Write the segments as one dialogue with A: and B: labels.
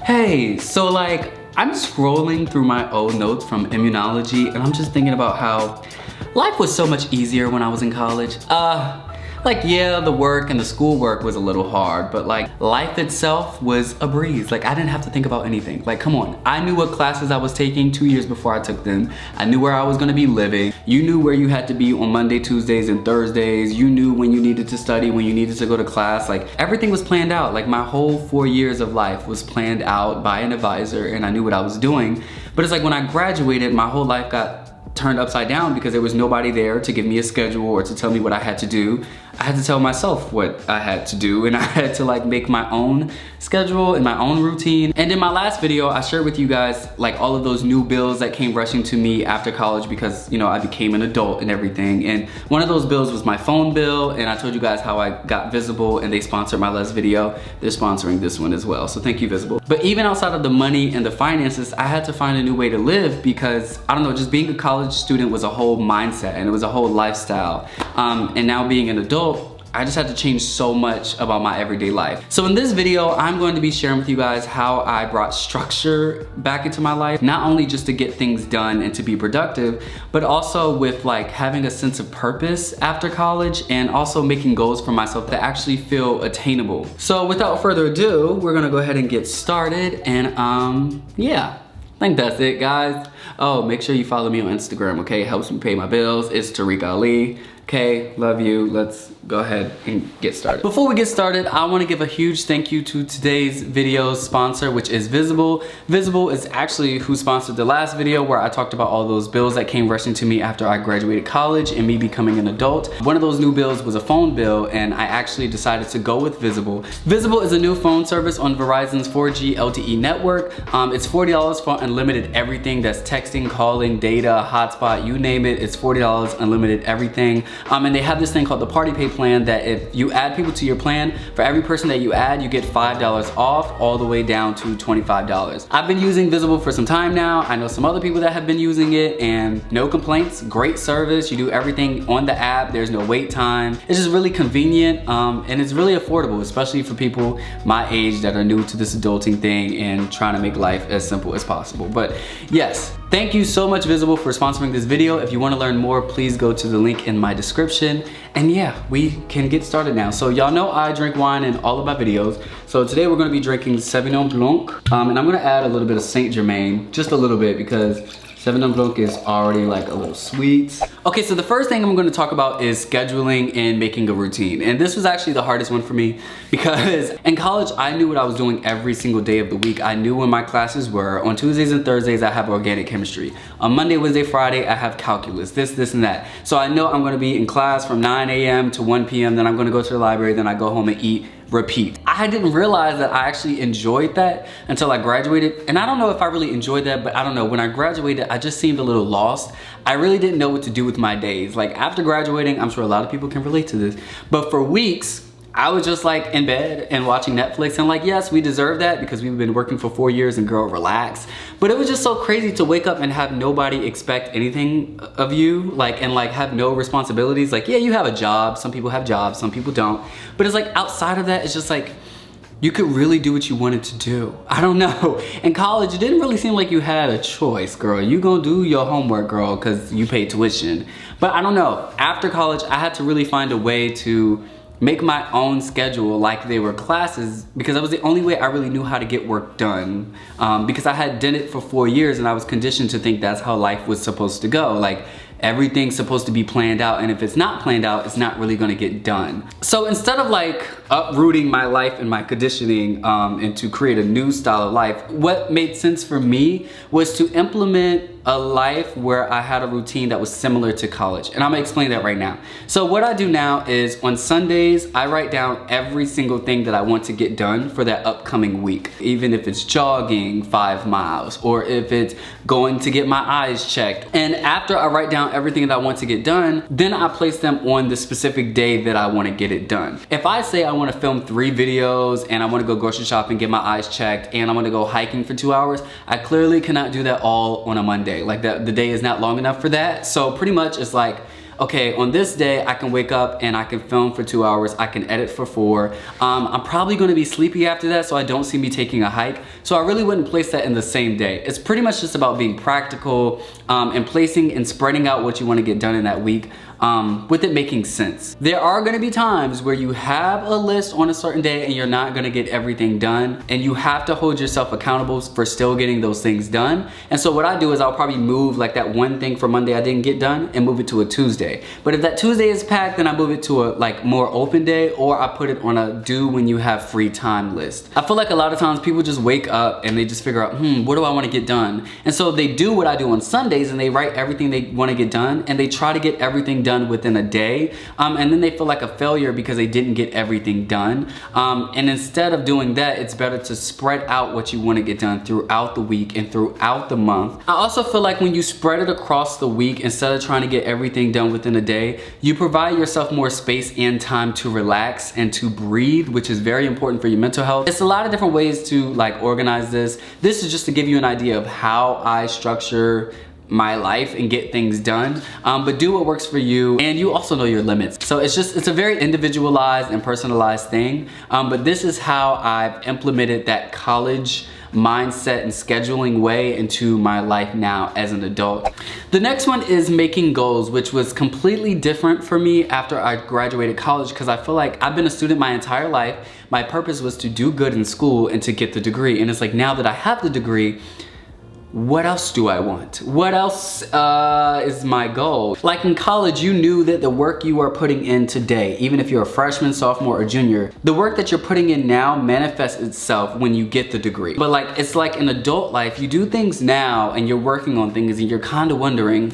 A: Hey, so like, I'm scrolling through my old notes from immunology and I'm just thinking about how life was so much easier when I was in college. Like yeah, the work and the schoolwork was a little hard, but like life itself was a breeze. Like I didn't have to think about anything. Like come on, I knew what classes I was taking 2 years before I took them. I knew where I was gonna be living. You knew where you had to be on Monday, Tuesdays, and Thursdays. You knew when you needed to study, when you needed to go to class. Like everything was planned out. Like my whole 4 years of life was planned out by an advisor and I knew what I was doing. But it's like when I graduated, my whole life got turned upside down because there was nobody there to give me a schedule or to tell me what I had to do. I had to tell myself what I had to do and I had to like make my own schedule and my own routine. And in my last video, I shared with you guys like all of those new bills that came rushing to me after college because, you know, I became an adult and everything. And one of those bills was my phone bill, and I told you guys how I got Visible and they sponsored my last video. They're sponsoring this one as well, so thank you, Visible. But even outside of the money and the finances, I had to find a new way to live because, I don't know, just being a college student was a whole mindset and it was a whole lifestyle. And now being an adult, I just had to change so much about my everyday life. So in this video, I'm going to be sharing with you guys how I brought structure back into my life, not only just to get things done and to be productive, but also with like having a sense of purpose after college and also making goals for myself that actually feel attainable. So without further ado, we're gonna go ahead and get started and yeah. I think that's it, guys. Oh, make sure you follow me on Instagram, okay? Helps me pay my bills. It's Tuh-reek Ali. Okay, love you. Let's go ahead and get started. Before we get started, I want to give a huge thank you to today's video's sponsor, which is Visible. Visible is actually who sponsored the last video where I talked about all those bills that came rushing to me after I graduated college and me becoming an adult. One of those new bills was a phone bill, and I actually decided to go with Visible. Visible is a new phone service on Verizon's 4G LTE network. It's $40 for unlimited everything. That's texting, calling, data, hotspot, you name it. It's $40 unlimited everything. And they have this thing called the Party Pay plan that if you add people to your plan, for every person that you add, you get $5 off all the way down to $25. I've been using Visible for some time now. I know some other people that have been using it and no complaints, great service. You do everything on the app. There's no wait time. It's just really convenient and it's really affordable, especially for people my age that are new to this adulting thing and trying to make life as simple as possible. But yes, thank you so much, Visible, for sponsoring this video. If you want to learn more, please go to the link in my description. And yeah, we can get started now. So y'all know I drink wine in all of my videos. So today we're going to be drinking Sauvignon Blanc. And I'm going to add a little bit of Saint Germain, just a little bit, because Sauvignon Blanc is already like a little sweet. Okay, so the first thing I'm gonna talk about is scheduling and making a routine. And this was actually the hardest one for me because in college, I knew what I was doing every single day of the week. I knew when my classes were. On Tuesdays and Thursdays, I have organic chemistry. On Monday, Wednesday, Friday, I have calculus, this, and that. So I know I'm gonna be in class from 9 a.m. to 1 p.m. Then I'm gonna go to the library, then I go home and eat, repeat. I didn't realize that I actually enjoyed that until I graduated. And I don't know if I really enjoyed that, but I don't know. When I graduated, I just seemed a little lost. I really didn't know what to do with my days. Like after graduating, I'm sure a lot of people can relate to this, but for weeks, I was just like in bed and watching Netflix and like, yes, we deserve that because we've been working for 4 years and girl, relax. But it was just so crazy to wake up and have nobody expect anything of you, like, and like have no responsibilities. Like, yeah, you have a job. Some people have jobs, some people don't. But it's like outside of that, it's just like, you could really do what you wanted to do. I don't know. In college, it didn't really seem like you had a choice, girl. You gonna do your homework, girl, because you paid tuition. But I don't know. After college, I had to really find a way to make my own schedule like they were classes because that was the only way I really knew how to get work done. Because I had done it for 4 years and I was conditioned to think that's how life was supposed to go. Like everything's supposed to be planned out, and if it's not planned out, it's not really gonna get done. So instead of like uprooting my life and my conditioning and to create a new style of life, what made sense for me was to implement a life where I had a routine that was similar to college. And I'm gonna explain that right now. So what I do now is on Sundays, I write down every single thing that I want to get done for that upcoming week. Even if it's jogging 5 miles or if it's going to get my eyes checked. And after I write down everything that I want to get done, then I place them on the specific day that I want to get it done. If I say I want to film 3 videos and I want to go grocery shopping, get my eyes checked, and I want to go hiking for 2 hours, I clearly cannot do that all on a Monday. Like the day is not long enough for that. So pretty much it's like, okay, on this day, I can wake up and I can film for 2 hours, I can edit for 4. I'm probably gonna be sleepy after that, so I don't see me taking a hike. So I really wouldn't place that in the same day. It's pretty much just about being practical and placing and spreading out what you wanna get done in that week. With it making sense. There are gonna be times where you have a list on a certain day and you're not gonna get everything done, and you have to hold yourself accountable for still getting those things done. And so what I do is I'll probably move like that one thing for Monday I didn't get done and move it to a Tuesday. But if that Tuesday is packed, then I move it to a like more open day, or I put it on a do when you have free time list. I feel like a lot of times people just wake up and they just figure out, what do I wanna get done? And so they do what I do on Sundays and they write everything they wanna get done, and they try to get everything done within a day, and then they feel like a failure because they didn't get everything done. And instead of doing that, it's better to spread out what you want to get done throughout the week and throughout the month. I also feel like when you spread it across the week, instead of trying to get everything done within a day, you provide yourself more space and time to relax and to breathe, which is very important for your mental health. It's a lot of different ways to like organize this. This is just to give you an idea of how I structure my life and get things done, but do what works for you, and you also know your limits. So it's a very individualized and personalized thing, but this is how I've implemented that college mindset and scheduling way into my life now as an adult. The next one is making goals, which was completely different for me after I graduated college, because I feel like I've been a student my entire life. My purpose was to do good in school and to get the degree, and it's like, now that I have the degree, what else do I want? What else is my goal? Like in college, you knew that the work you are putting in today, even if you're a freshman, sophomore, or junior, the work that you're putting in now manifests itself when you get the degree. But like, it's like in adult life, you do things now and you're working on things and you're kind of wondering,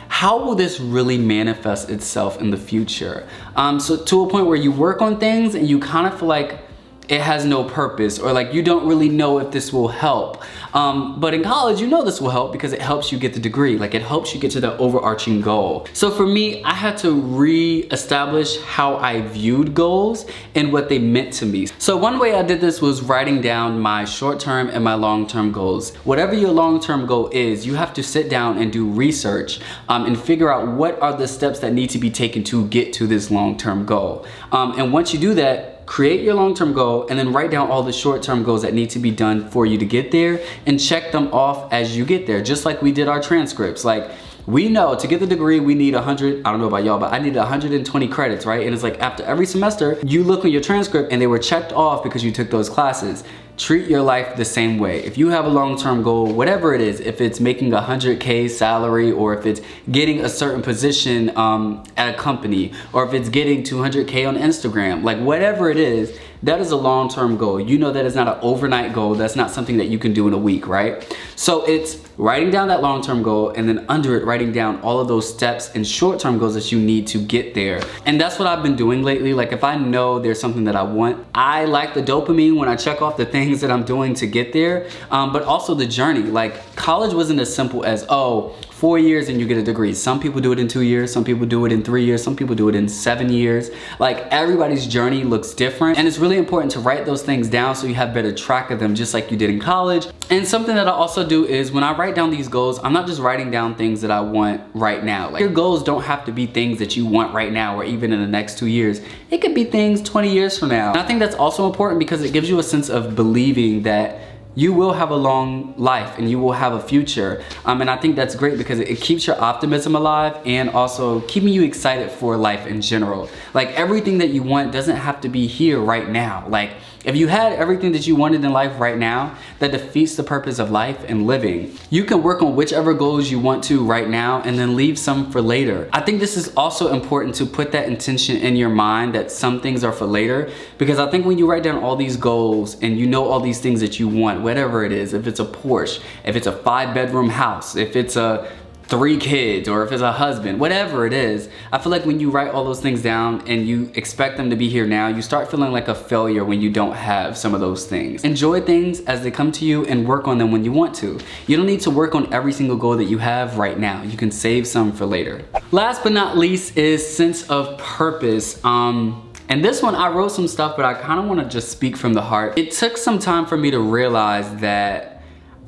A: how will this really manifest itself in the future? So to a point where you work on things and you kind of feel like it has no purpose, or like you don't really know if this will help. But in college, you know this will help because it helps you get the degree. Like it helps you get to the overarching goal. So for me, I had to re-establish how I viewed goals and what they meant to me. So one way I did this was writing down my short-term and my long-term goals. Whatever your long-term goal is, you have to sit down and do research and figure out what are the steps that need to be taken to get to this long-term goal. And once you do that, create your long-term goal and then write down all the short-term goals that need to be done for you to get there, and check them off as you get there. Just like we did our transcripts. Like, we know to get the degree, we need 100, I don't know about y'all, but I needed 120 credits, right? And it's like after every semester, you look on your transcript and they were checked off because you took those classes. Treat your life the same way. If you have a long-term goal, whatever it is, if it's making a 100K salary, or if it's getting a certain position at a company, or if it's getting 200K on Instagram, like whatever it is, that is a long-term goal. You know that is not an overnight goal. That's not something that you can do in a week, right? So it's writing down that long-term goal, and then under it, writing down all of those steps and short-term goals that you need to get there. And that's what I've been doing lately. Like if I know there's something that I want, I like the dopamine when I check off the things that I'm doing to get there, but also the journey. Like college wasn't as simple as, oh, 4 years and you get a degree. Some people do it in 2 years, some people do it in 3 years, some people do it in 7 years. Like everybody's journey looks different, and it's really important to write those things down so you have better track of them, just like you did in college. And something that I also do is when I write down these goals, I'm not just writing down things that I want right now. Like your goals don't have to be things that you want right now or even in the next 2 years. It could be things 20 years from now. And I think that's also important because it gives you a sense of believing that you will have a long life and you will have a future. And I think that's great because it keeps your optimism alive and also keeping you excited for life in general. Like everything that you want doesn't have to be here right now. Like if you had everything that you wanted in life right now, that defeats the purpose of life and living. You can work on whichever goals you want to right now and then leave some for later. I think this is also important to put that intention in your mind that some things are for later, because I think when you write down all these goals and you know all these things that you want, whatever it is, if it's a Porsche, if it's a 5-bedroom house, if it's a 3 kids, or if it's a husband, whatever it is, I feel like when you write all those things down and you expect them to be here now, you start feeling like a failure when you don't have some of those things. Enjoy things as they come to you and work on them when you want to. You don't need to work on every single goal that you have right now. You can save some for later. Last but not least is sense of purpose. And this one, I wrote some stuff, but I kind of want to just speak from the heart. It took some time for me to realize that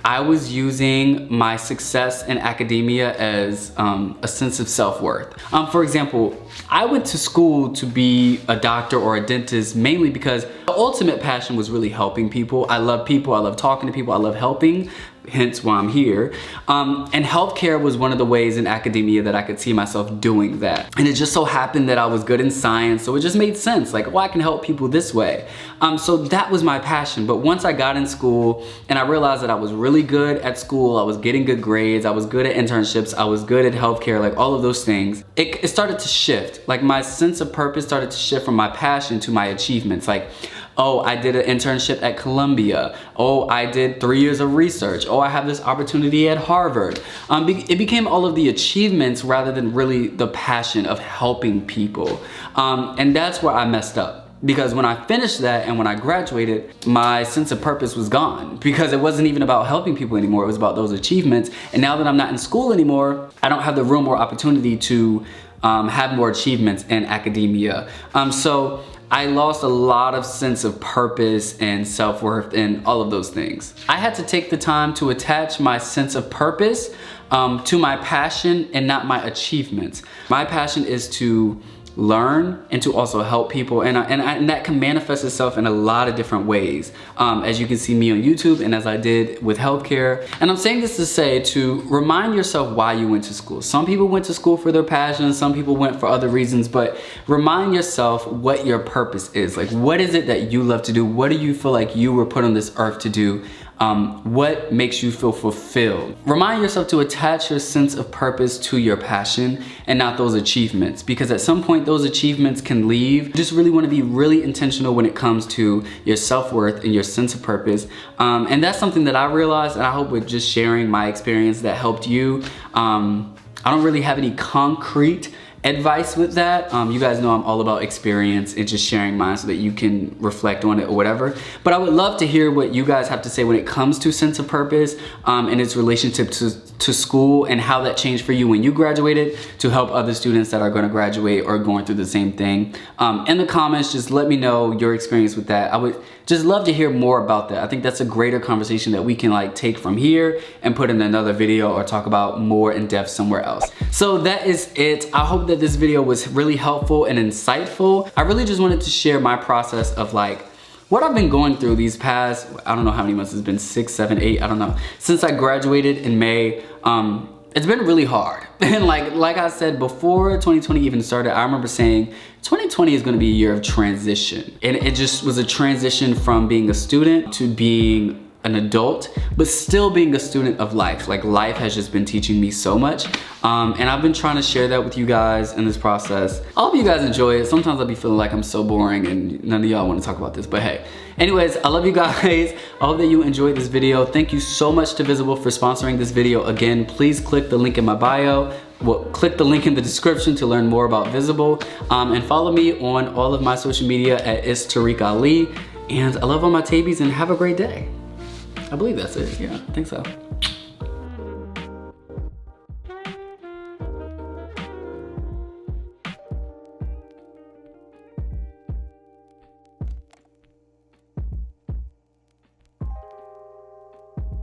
A: I was using my success in academia as a sense of self-worth. For example, I went to school to be a doctor or a dentist mainly because the ultimate passion was really helping people. I love people, I love talking to people, I love helping, hence why I'm here. And healthcare was one of the ways in academia that I could see myself doing that. And it just so happened that I was good in science, so it just made sense. Like, well, I can help people this way. So that was my passion. But once I got in school and I realized that I was really good at school, I was getting good grades, I was good at internships, I was good at healthcare, like all of those things, it started to shift. Like my sense of purpose started to shift from my passion to my achievements. Like, oh, I did an internship at Columbia. Oh, I did 3 years of research. Oh, I have this opportunity at Harvard. It became all of the achievements rather than really the passion of helping people. And that's where I messed up. Because when I finished that and when I graduated, my sense of purpose was gone. Because it wasn't even about helping people anymore, it was about those achievements. And now that I'm not in school anymore, I don't have the room or opportunity to have more achievements in academia. So I lost a lot of sense of purpose and self-worth and all of those things. I had to take the time to attach my sense of purpose to my passion and not my achievements. My passion is to learn and to also help people, and that can manifest itself in a lot of different ways, as you can see me on YouTube and as I did with healthcare. And I'm saying this to say, to remind yourself why you went to school. Some people went to school for their passion, some people went for other reasons, but remind yourself what your purpose is. Like, what is it that you love to do? What do you feel like you were put on this earth to do? What makes you feel fulfilled? Remind yourself to attach your sense of purpose to your passion and not those achievements, because at some point those achievements can leave. You just really want to be really intentional when it comes to your self-worth and your sense of purpose. And that's something that I realized, and I hope with just sharing my experience that helped you. I don't really have any concrete advice with that. You guys know I'm all about experience and just sharing mine so that you can reflect on it or whatever. But I would love to hear what you guys have to say when it comes to sense of purpose and its relationship to school, and how that changed for you when you graduated to help other students that are going to graduate or going through the same thing. In the comments, just let me know your experience with that. I would just love to hear more about that. I think that's a greater conversation that we can like take from here and put in another video or talk about more in depth somewhere else. So that is it. I hope that this video was really helpful and insightful. I really just wanted to share my process of like what I've been going through these past, I don't know how many months it's been, 6, 7, 8, I don't know. Since I graduated in May, it's been really hard. And like I said, before 2020 even started, I remember saying 2020 is gonna be a year of transition. And it just was a transition from being a student to being an adult, but still being a student of life. Like, life has just been teaching me so much. And I've been trying to share that with you guys in this process. I hope you guys enjoy it. Sometimes I'll be feeling like I'm so boring and none of y'all want to talk about this, but hey. Anyways, I love you guys. I hope that you enjoyed this video. Thank you so much to Visible for sponsoring this video. Again, please click the link in my bio. Well, click the link in the description to learn more about Visible. And follow me on all of my social media at Tuh-reek Ali. And I love all my tabies and have a great day. I believe that's it. Yeah, I think so.